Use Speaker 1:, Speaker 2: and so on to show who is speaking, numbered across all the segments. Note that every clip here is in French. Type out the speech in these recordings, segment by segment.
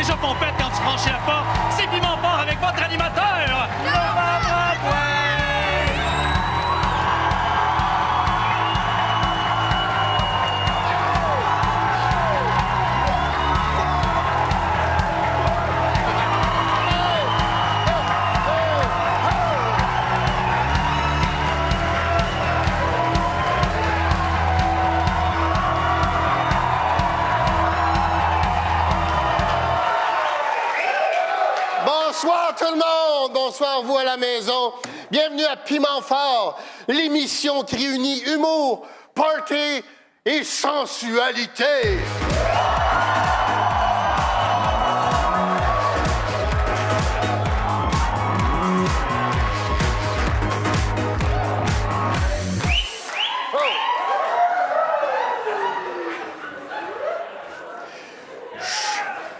Speaker 1: déjà pompette quand tu franchis la porte. C'est Piment Fort avec votre animateur, le Maman Pointe.
Speaker 2: Bonsoir tout le monde! Bonsoir vous à la maison. Bienvenue à Piment Fort, l'émission qui réunit humour, party et sensualité.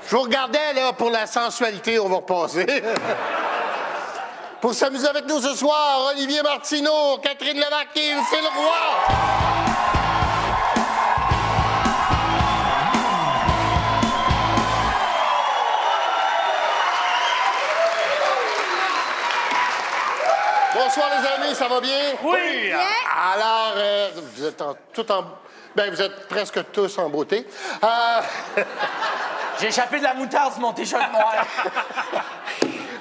Speaker 2: Je vous regardais, là, pour la sensualité, on va repasser. Pour s'amuser avec nous ce soir, Olivier Martineau, Catherine Levac et Phil Roy. Bonsoir, les amis, ça va bien?
Speaker 1: Oui!
Speaker 2: Alors, vous êtes vous êtes presque tous en beauté.
Speaker 3: J'ai échappé de la moutarde sur mon t-shirt noir.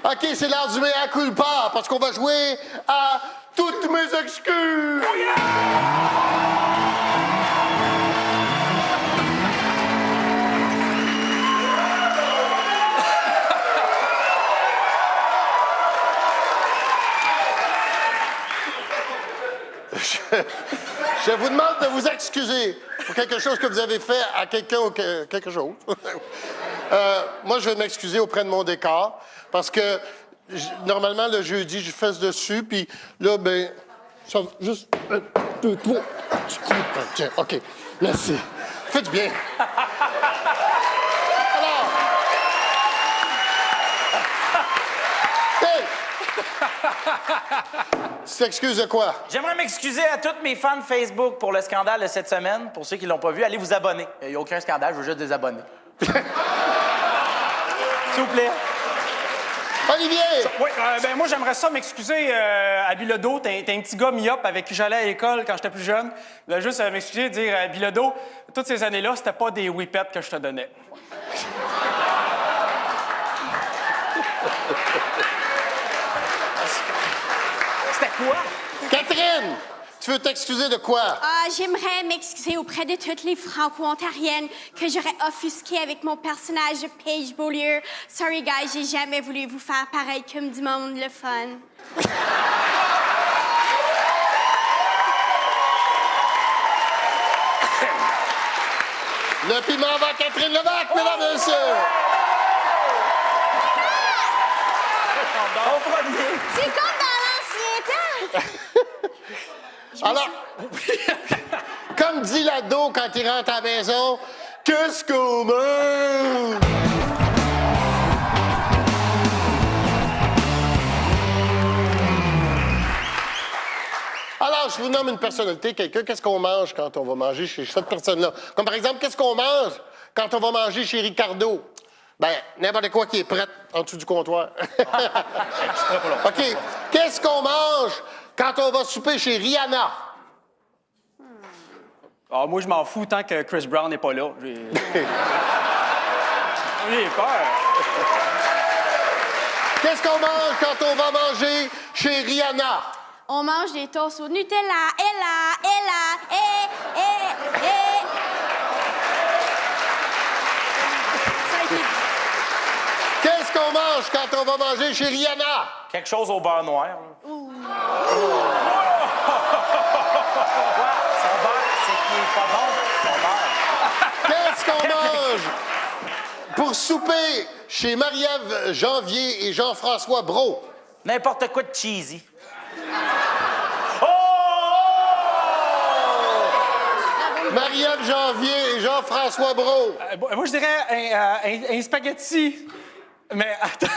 Speaker 2: OK, c'est l'heure du mea culpa, parce qu'on va jouer à toutes mes excuses. Oh yeah! Je vous demande de vous excuser pour quelque chose que vous avez fait à quelqu'un ou quelque chose. Moi, je vais m'excuser auprès de mon décor parce que normalement, le jeudi, je fesse dessus, puis là, ben, ça va juste 1, 2, 3. Tiens, OK. Merci. Faites du bien. Alors. Hey! Tu t'excuses de quoi?
Speaker 3: J'aimerais m'excuser à tous mes fans Facebook pour le scandale de cette semaine. Pour ceux qui ne l'ont pas vu, allez vous abonner. Il n'y a aucun scandale, je veux juste des abonnés. S'il vous plaît.
Speaker 2: Olivier!
Speaker 4: Oui, moi, j'aimerais ça m'excuser à Bilodeau. T'es un petit gars myope avec qui j'allais à l'école quand j'étais plus jeune. Là, juste m'excuser et dire, Bilodeau, toutes ces années-là, c'était pas des whippets que je te donnais.
Speaker 3: C'était quoi?
Speaker 2: Catherine! Tu veux t'excuser de quoi?
Speaker 5: J'aimerais m'excuser auprès de toutes les Franco-Ontariennes que j'aurais offusqué avec mon personnage de Paige Beaulieu. Sorry, guys, j'ai jamais voulu vous faire pareil comme du monde le fun.
Speaker 2: Le piment va à Catherine Levac, mesdames et messieurs!
Speaker 5: C'est comme dans l'ancien temps!
Speaker 2: Alors, comme dit l'ado quand il rentre à la maison, qu'est-ce qu'on mange? Alors, je vous nomme une personnalité, quelqu'un, qu'est-ce qu'on mange quand on va manger chez cette personne-là? Comme par exemple, qu'est-ce qu'on mange quand on va manger chez Ricardo? Ben, n'importe quoi qui est prêt en dessous du comptoir. OK. Qu'est-ce qu'on mange quand on va souper chez Rihanna?
Speaker 4: Moi, je m'en fous tant que Chris Brown n'est pas là. J'ai peur.
Speaker 2: Qu'est-ce qu'on mange quand on va manger chez Rihanna?
Speaker 5: On mange des toasts au Nutella,
Speaker 2: Qu'est-ce qu'on mange quand on va manger chez Rihanna?
Speaker 3: Quelque chose au beurre noir. Quoi? Son beurre, c'est qu'il est pas bon, son beurre.
Speaker 2: Qu'est-ce qu'on mange pour souper chez Marie-Ève Janvier et Jean-François Brault?
Speaker 3: N'importe quoi de cheesy.
Speaker 2: Marie-Ève Janvier et Jean-François Brault.
Speaker 4: Moi, je dirais un spaghetti. Mais attends,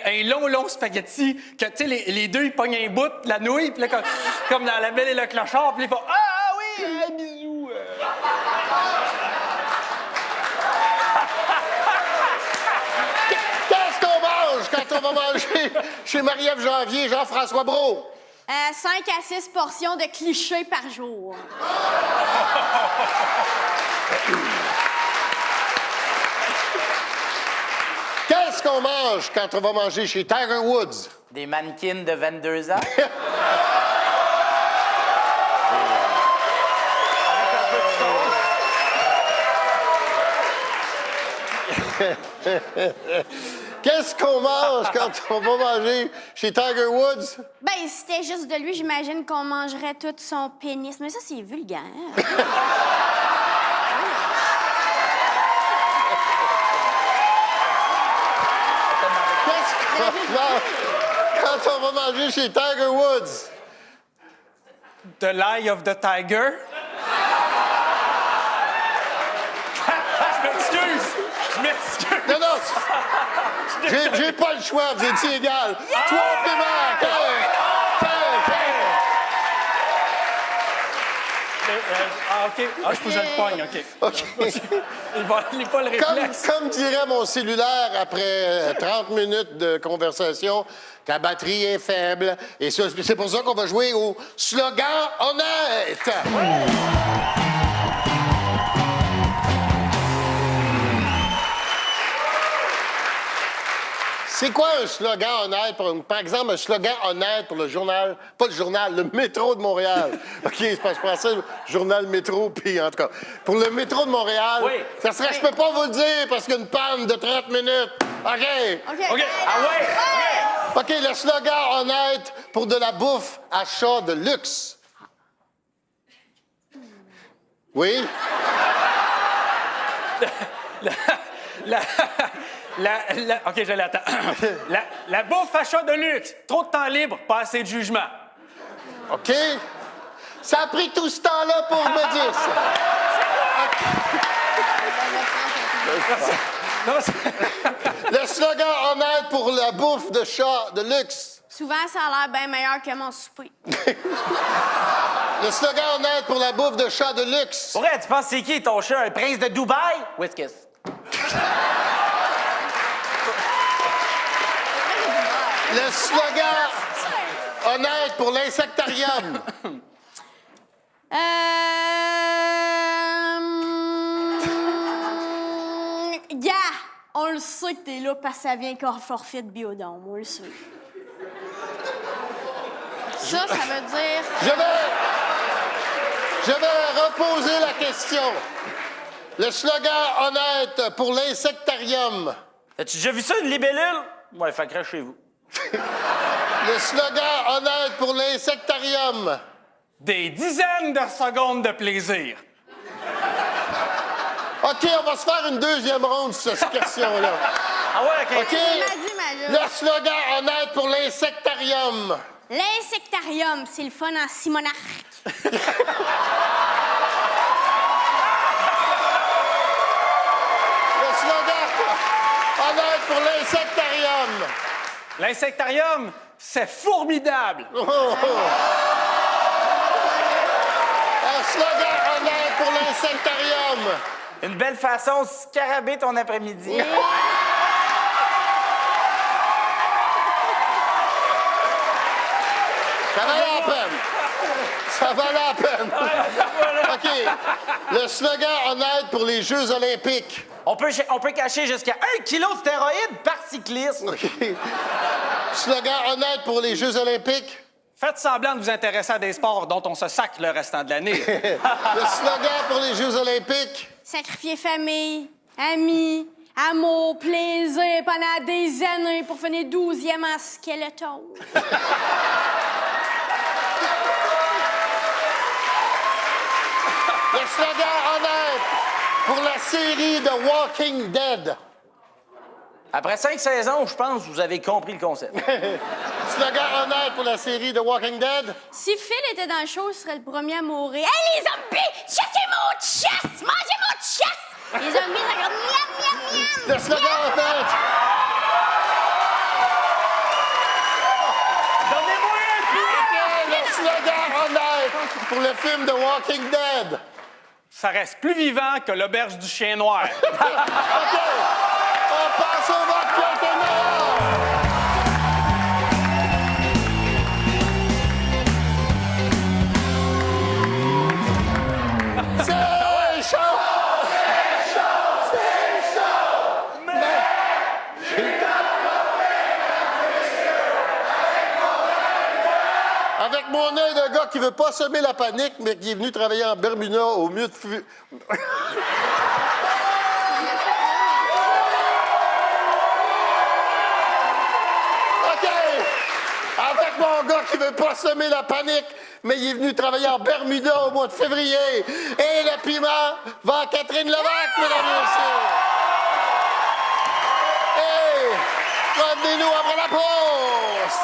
Speaker 4: un long spaghetti que, tu sais, les deux, ils pognent un bout de la nouille, puis là, comme dans La Belle et le Clochard, puis ils font « Ah oui, bisous!
Speaker 2: manger chez Marie-Ève Janvier et Jean-François Brault?
Speaker 5: 5 à 6 portions de clichés par jour.
Speaker 2: Qu'est-ce qu'on mange quand on va manger chez Tiger Woods?
Speaker 3: Des mannequins de 22 ans.
Speaker 2: Qu'est-ce qu'on mange quand on va manger chez Tiger Woods?
Speaker 5: Ben, si c'était juste de lui, j'imagine qu'on mangerait tout son pénis. Mais ça, c'est vulgaire.
Speaker 2: Qu'est-ce qu'on mange quand on va manger chez Tiger Woods?
Speaker 4: The Lie of the Tiger. Je m'excuse.
Speaker 2: Non, non, j'ai pas le choix, vous étiez égal. Toi, primaire,
Speaker 4: OK. Ah, je faut que je le pogne, OK.
Speaker 2: OK.
Speaker 4: Il n'est pas le réflexe.
Speaker 2: Comme dirait mon cellulaire après 30 minutes de conversation, ta batterie est faible. Et ça, c'est pour ça qu'on va jouer au slogan honnête. C'est quoi un slogan honnête? Par exemple, un slogan honnête pour le journal, pas le journal, le métro de Montréal. OK, c'est parce que je pensais journal métro, puis en tout cas, pour le métro de Montréal,
Speaker 3: Oui.
Speaker 2: ça serait, je peux pas vous le dire parce qu'il y a une panne de 30 minutes. OK.
Speaker 4: OK. Ah ouais?
Speaker 2: OK, le slogan honnête pour de la bouffe à chat de luxe. Oui?
Speaker 4: OK, je l'attends. La bouffe à chat de luxe. Trop de temps libre, pas assez de jugement.
Speaker 2: OK. Ça a pris tout ce temps-là pour me dire ça.
Speaker 4: Non, c'est-
Speaker 2: Le slogan honnête pour la bouffe de chat de luxe.
Speaker 5: Souvent, ça a l'air bien meilleur que mon souper.
Speaker 2: Le slogan honnête pour la bouffe de chat de luxe.
Speaker 3: Pour vrai, tu penses c'est qui ton chat? Un prince de Dubaï? Whiskas.
Speaker 2: Le slogan honnête pour l'insectarium.
Speaker 5: Gars, on le sait que t'es là parce que ça vient qu'en forfait de Biodôme. On le sait. Ça veut dire...
Speaker 2: Je vais reposer la question. Le slogan honnête pour l'insectarium.
Speaker 3: As-tu déjà vu ça, une libellule? Ouais, fait cracher chez vous.
Speaker 2: Le slogan honnête pour l'insectarium.
Speaker 4: Des dizaines de secondes de plaisir.
Speaker 2: OK, on va se faire une deuxième ronde sur cette question-là.
Speaker 3: Ah ouais, OK.
Speaker 2: OK?
Speaker 5: Il m'a dit, ma
Speaker 2: Le slogan honnête pour l'insectarium.
Speaker 5: L'insectarium, c'est le fun en Simonarque.
Speaker 2: Le slogan honnête pour l'insectarium.
Speaker 4: L'insectarium, c'est formidable.
Speaker 2: Un slogan honnête pour l'insectarium.
Speaker 3: Une belle façon de scaraber ton après-midi.
Speaker 2: Ça valait la peine. Ça valait la peine. OK. Le slogan honnête pour les Jeux olympiques.
Speaker 3: On peut cacher jusqu'à 1 kilo de stéroïdes par cycliste.
Speaker 2: OK. Slogan honnête pour les Jeux olympiques.
Speaker 4: Faites semblant de vous intéresser à des sports dont on se sacre le restant de l'année.
Speaker 2: Le slogan pour les Jeux olympiques.
Speaker 5: Sacrifier famille, amis, amour, plaisir pendant des années pour finir 12e en skeleton.
Speaker 2: Le slogan honnête pour la série The Walking Dead.
Speaker 3: Après 5 saisons, je pense que vous avez compris le concept.
Speaker 2: Slogan honnête pour la série The Walking Dead.
Speaker 5: Si Phil était dans le show, il serait le premier à mourir. Hey, les zombies! Checkez mon chest! Mangez mon chest! Les zombies, ça comme miam, miam, miam!
Speaker 2: Le slogan honnête.
Speaker 3: Donnez-moi un pied!
Speaker 2: Le slogan honnête pour le film The Walking Dead.
Speaker 4: Ça reste plus vivant que l'auberge du chien noir.
Speaker 2: OK. On passe au vote Pierre Ténor. Avec mon œil de gars qui veut pas semer la panique, mais qui est venu travailler en Bermuda au mieux de... OK! Avec mon gars qui veut pas semer la panique, mais il est venu travailler en Bermuda au mois de février. Et le piment va à Catherine Levac, mesdames et messieurs. Hey! Revenez-nous après la pause!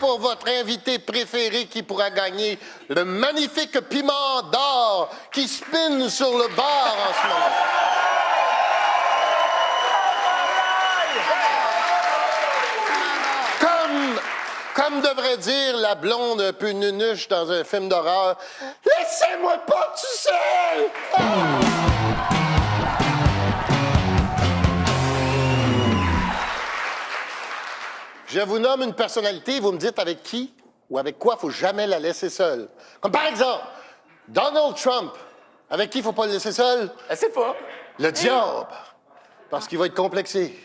Speaker 2: Pour votre invité préféré qui pourra gagner le magnifique piment d'or qui spinne sur le bar en ce moment. Comme devrait dire la blonde un peu nunuche dans un film d'horreur, « Laissez-moi pas tout seul! Ah! » Je vous nomme une personnalité, vous me dites avec qui ou avec quoi il ne faut jamais la laisser seule. Comme par exemple, Donald Trump. Avec qui il ne faut pas le laisser seul?
Speaker 3: Je sais pas.
Speaker 2: Le diable. Parce qu'il va être complexé.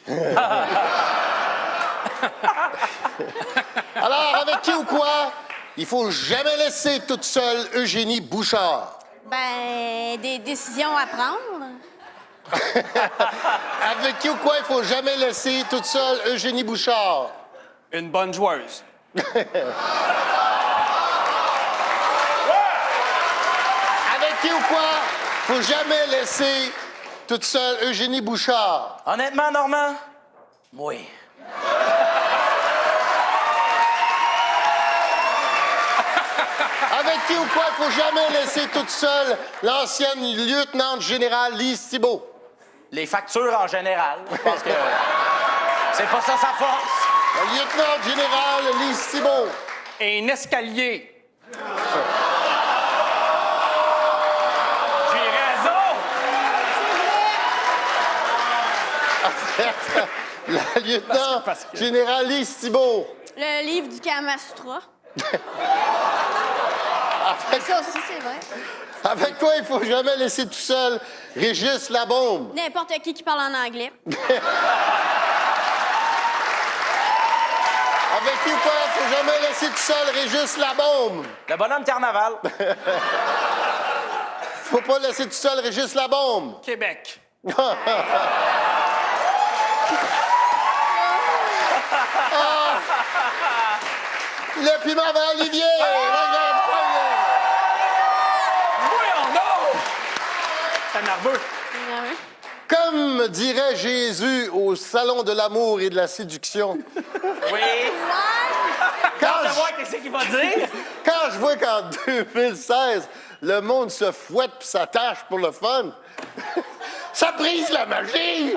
Speaker 2: Alors, avec qui ou quoi il ne faut jamais laisser toute seule Eugénie Bouchard?
Speaker 5: Ben, des décisions à prendre.
Speaker 2: Avec qui ou quoi il ne faut jamais laisser toute seule Eugénie Bouchard?
Speaker 4: Une bonne joueuse.
Speaker 2: Avec qui ou quoi faut jamais laisser toute seule Eugénie Bouchard?
Speaker 3: Honnêtement, Normand? Oui.
Speaker 2: Avec qui ou quoi il faut jamais laisser toute seule l'ancienne lieutenant générale Lise Thibault?
Speaker 3: Les factures en général. Je pense que c'est pas ça sa force.
Speaker 2: Le lieutenant général Lise Thibault.
Speaker 4: Un escalier.
Speaker 3: J'ai raison!
Speaker 2: La lieutenant
Speaker 4: parce que-
Speaker 2: général Lise Thibault.
Speaker 5: Le livre du Kama Sutra. Ça aussi, c'est vrai.
Speaker 2: Avec quoi il faut jamais laisser tout seul Régis Labombe?
Speaker 5: N'importe qui parle en anglais.
Speaker 2: Avec qui ou quoi il faut jamais laisser tout seul Régis Labombe?
Speaker 3: Le bonhomme carnaval.
Speaker 2: Faut pas laisser tout seul Régis Labombe.
Speaker 4: Québec.
Speaker 2: Le piment va Olivier! Regarde pas,
Speaker 4: Voyons donc! T'es nerveux.
Speaker 2: Comme dirait Jésus au salon de l'amour et de la séduction,
Speaker 3: Oui.
Speaker 2: quand
Speaker 3: Hâte de
Speaker 2: je,
Speaker 3: voir qu'est-ce qu'il va dire.
Speaker 2: quand je vois qu'en 2016, le monde se fouette puis s'attache pour le fun, ça brise la magie!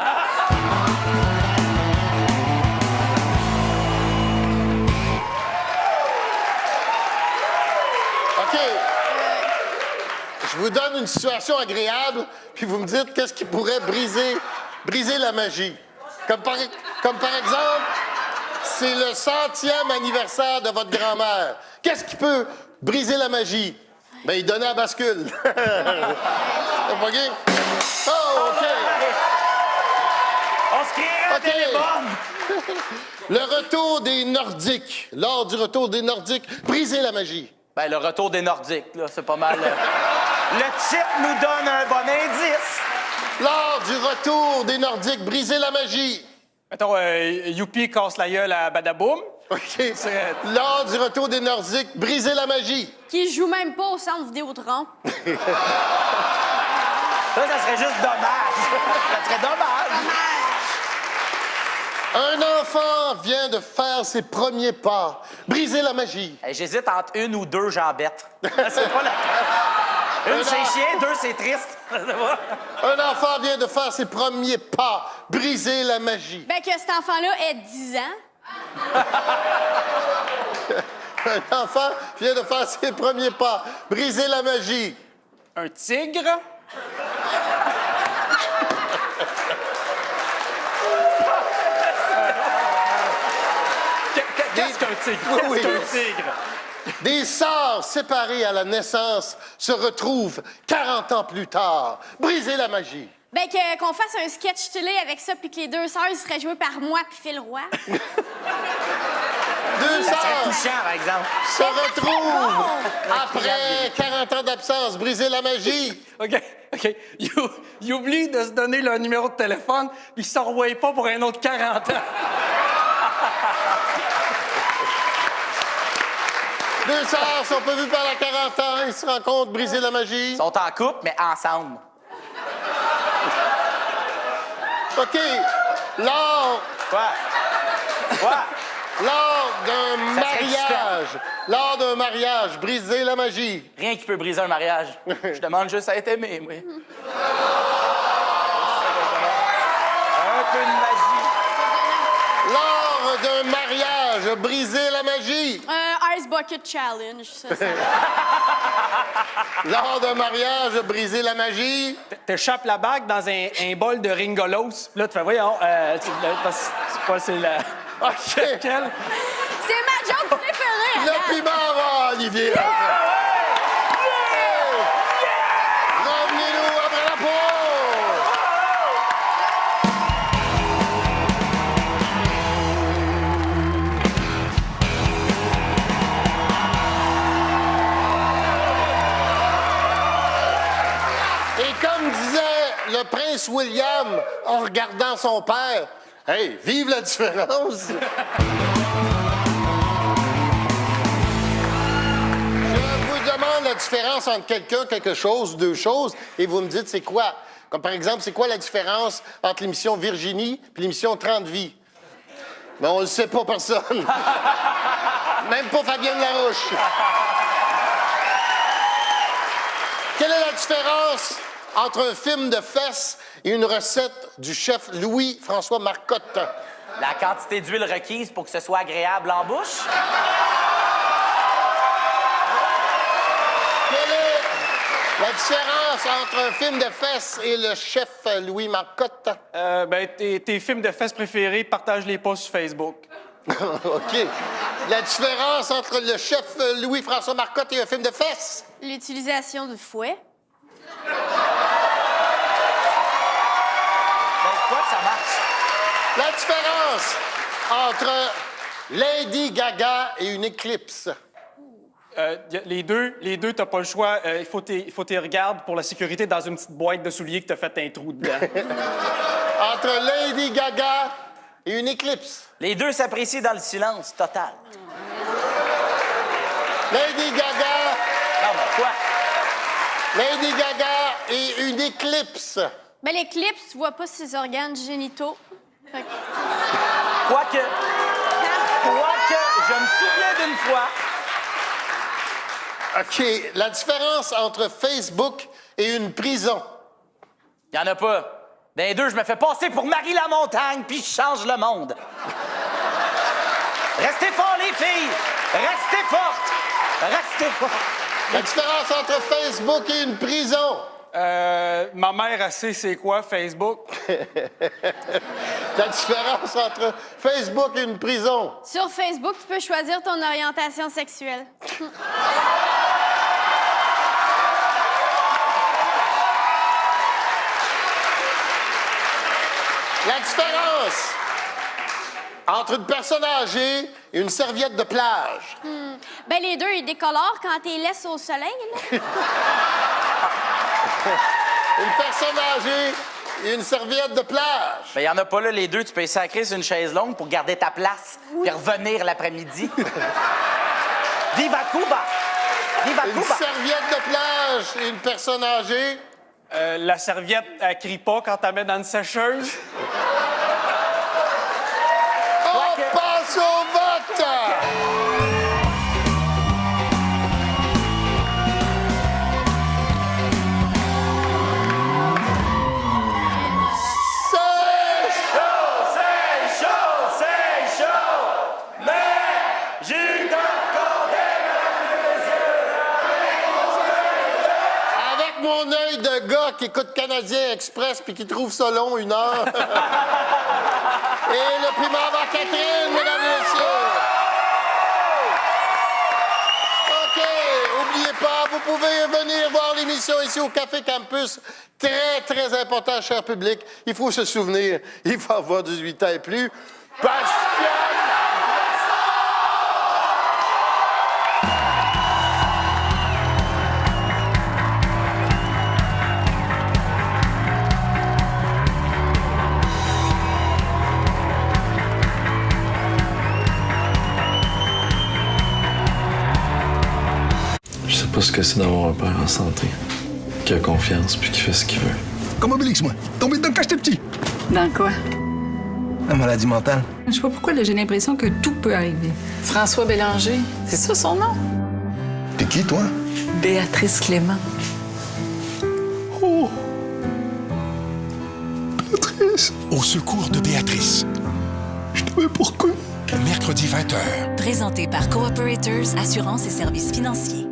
Speaker 2: OK. Je vous donne une situation agréable, puis vous me dites qu'est-ce qui pourrait briser la magie. Comme par exemple, c'est le 100e anniversaire de votre grand-mère. Qu'est-ce qui peut briser la magie? Ben, il donnait la bascule. C'est pas gay? Oh, OK.
Speaker 3: On se crierait à
Speaker 2: OK.
Speaker 3: téléphone.
Speaker 2: Le retour des Nordiques. Lors du retour des Nordiques, briser la magie.
Speaker 3: Ben, le retour des Nordiques, là, c'est pas mal. Le titre nous donne un bon indice.
Speaker 2: Lors du retour des Nordiques, briser la magie.
Speaker 4: Mettons, Youpi casse la gueule à Badaboum.
Speaker 2: OK. Lors du retour des Nordiques, briser la magie.
Speaker 5: Qui joue même pas au centre Vidéotron.
Speaker 3: Ça serait juste dommage. Ça serait dommage.
Speaker 2: Un enfant vient de faire ses premiers pas. Briser la magie.
Speaker 3: Hey, j'hésite entre une ou deux jambettes. C'est pas la... Une, c'est chien, deux, c'est triste.
Speaker 2: Un enfant vient de faire ses premiers pas. Briser la magie.
Speaker 5: Ben, que cet enfant-là ait 10 ans.
Speaker 2: Un enfant vient de faire ses premiers pas. Briser la magie.
Speaker 4: Un tigre. Qu'est-ce qu'un tigre?
Speaker 2: Oui, oui.
Speaker 4: Qu'est-ce qu'un tigre?
Speaker 2: Des sœurs séparées à la naissance se retrouvent 40 ans plus tard. Brisez la magie.
Speaker 5: Ben, qu'on fasse un sketch télé avec ça, puis que les deux sœurs seraient jouées par moi puis Phil Roy.
Speaker 2: Deux
Speaker 3: Ça serait
Speaker 2: sœurs
Speaker 3: touchant, par exemple.
Speaker 2: se retrouvent
Speaker 5: bon.
Speaker 2: après 40 ans d'absence. Brisez la magie.
Speaker 4: OK. Ils oublient de se donner leur numéro de téléphone, puis ils ne se revoient pas pour un autre 40 ans.
Speaker 2: Deux sœurs sont pas vues pendant 40 ans. Ils se rencontrent. Brisez la magie.
Speaker 3: Ils sont en couple, mais ensemble.
Speaker 2: OK. Lors
Speaker 3: Quoi?
Speaker 2: Lors d'un mariage, brisez la magie.
Speaker 3: Rien qui peut briser un mariage. Je demande juste à être aimé, moi. Un peu de magie.
Speaker 2: Lors d'un mariage, brisez la magie.
Speaker 5: Ice Bucket Challenge, ça.
Speaker 2: Lors d'un mariage, brisez la magie.
Speaker 4: T'échappes la bague dans un bol de Ringolos. Là, tu fais, voyons, c'est la...
Speaker 2: OK.
Speaker 4: Quel?
Speaker 5: C'est ma joke préférée.
Speaker 2: Le piment va, Olivier. Revenez-nous après la pause. Et comme disait le prince William en regardant son père, « Hey, vive la différence! » Je vous demande la différence entre quelqu'un, quelque chose, deux choses, et vous me dites c'est quoi. Comme par exemple, c'est quoi la différence entre l'émission Virginie et l'émission 30 vies? Mais on le sait pas, personne. Même pas Fabienne Larouche. Quelle est la différence entre un film de fesses et une recette du chef Louis-François Marcotte?
Speaker 3: La quantité d'huile requise pour que ce soit agréable en bouche.
Speaker 2: Quelle est la différence entre un film de fesses et le chef Louis Marcotte?
Speaker 4: Tes films de fesses préférés, partage-les pas sur Facebook.
Speaker 2: OK. La différence entre le chef Louis-François Marcotte et un film de fesses?
Speaker 5: L'utilisation du fouet.
Speaker 3: Quoi que ça marche?
Speaker 2: La différence entre Lady Gaga et une éclipse?
Speaker 4: Les deux, t'as pas le choix. Il faut t'y regardes pour la sécurité dans une petite boîte de souliers que t'as fait un trou dedans.
Speaker 2: Entre Lady Gaga et une éclipse?
Speaker 3: Les deux s'apprécient dans le silence total.
Speaker 2: Lady Gaga...
Speaker 3: Non, mais quoi?
Speaker 2: Lady Gaga et une éclipse.
Speaker 5: Ben, l'éclipse, tu vois pas ses organes génitaux. Fait que-
Speaker 3: Quoique, je me souviens d'une fois.
Speaker 2: OK. La différence entre Facebook et une prison?
Speaker 3: Il y en a pas. Dans les deux, je me fais passer pour Marie Lamontagne, puis je change le monde. Restez forts, les filles! Restez fortes! Restez fortes!
Speaker 2: La différence entre Facebook et une prison?
Speaker 4: Ma mère, elle sait c'est quoi, Facebook?
Speaker 2: La différence entre Facebook et une prison?
Speaker 5: Sur Facebook, tu peux choisir ton orientation sexuelle.
Speaker 2: La différence entre une personne âgée et une serviette de plage?
Speaker 5: Ben, les deux, ils décolorent quand t'es laisse au soleil, là.
Speaker 2: Une personne âgée et une serviette de plage?
Speaker 3: Ben, il y en a pas là, les deux. Tu peux les sacrer sur une chaise longue pour garder ta place, puis revenir l'après-midi. Viva Cuba! Viva
Speaker 2: Une
Speaker 3: Cuba!
Speaker 2: serviette de plage et une personne âgée?
Speaker 4: La serviette, elle crie pas quand t'la mets dans une sécheuse.
Speaker 2: On passe au vote! Avec mon œil de gars qui écoute Canadien Express puis qui trouve ça long, 1 heure. Et le piment va Catherine, mesdames et messieurs. n'oubliez pas, vous pouvez venir voir l'émission ici au Café Campus. Très, très important, cher public. Il faut se souvenir, il faut avoir 18 ans et plus. Pascal!
Speaker 6: Je sais pas ce que c'est d'avoir un père en santé, qui a confiance puis qui fait ce qu'il veut.
Speaker 7: Comme Obélix, moi. Tombé dedans quand j'étais petit.
Speaker 8: Dans quoi?
Speaker 7: La maladie mentale.
Speaker 8: Je sais pas pourquoi j'ai l'impression que tout peut arriver.
Speaker 9: François Bélanger, c'est ça son nom?
Speaker 7: T'es qui, toi?
Speaker 9: Béatrice Clément.
Speaker 7: Oh! Béatrice!
Speaker 10: Au secours de Béatrice.
Speaker 7: Je t'avais pas reconnu.
Speaker 10: Mercredi 20h.
Speaker 11: Présenté par Cooperators Assurance et Services financiers.